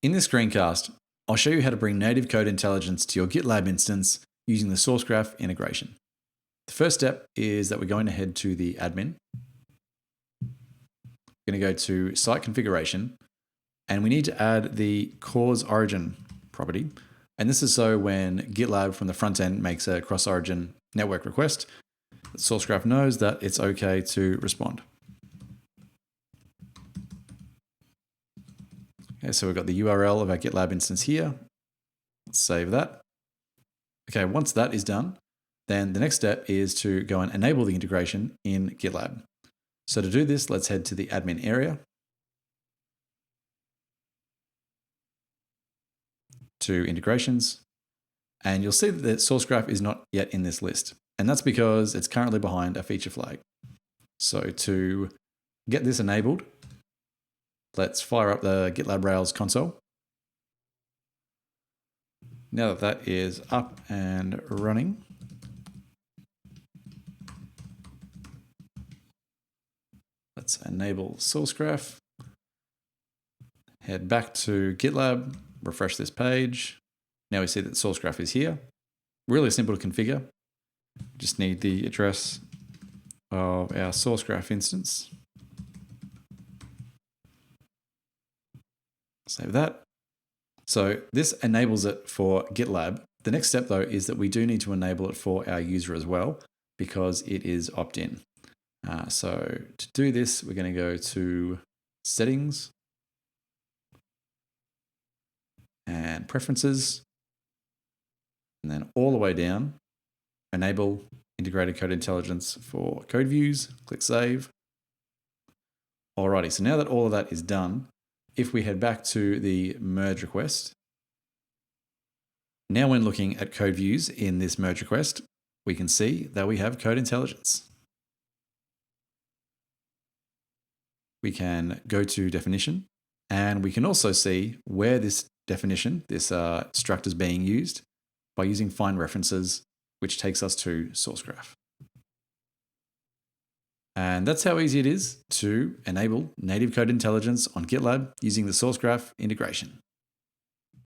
In this screencast, I'll show you how to bring native code intelligence to your GitLab instance using the Sourcegraph integration. The first step is that we're going to head to the admin. We're going to go to site configuration, and we need to add the cause origin property. And this is so when GitLab from the front end makes a cross-origin network request, Sourcegraph knows that it's okay to respond. Okay, so we've got the URL of our GitLab instance here. Let's save that. Okay, once that is done, then the next step is to go and enable the integration in GitLab. So to do this, let's head to the admin area, to integrations, and you'll see that Sourcegraph is not yet in this list. And that's because it's currently behind a feature flag. So to get this enabled, let's fire up the GitLab Rails console. Now that that is up and running, let's enable Sourcegraph. Head back to GitLab, refresh this page. Now we see that Sourcegraph is here. Really simple to configure. Just need the address of our Sourcegraph instance. Save that. So this enables it for GitLab. The next step though is that we do need to enable it for our user as well because it is opt-in. So to do this, we're going to go to settings and preferences, and then all the way down, enable integrated code intelligence for code views, click save. Alrighty, so now that all of that is done, if we head back to the merge request, now when looking at code views in this merge request, we can see that we have code intelligence. We can go to definition, and we can also see where this definition, this struct is being used by using find references, which takes us to Sourcegraph. And that's how easy it is to enable native code intelligence on GitLab using the Sourcegraph integration.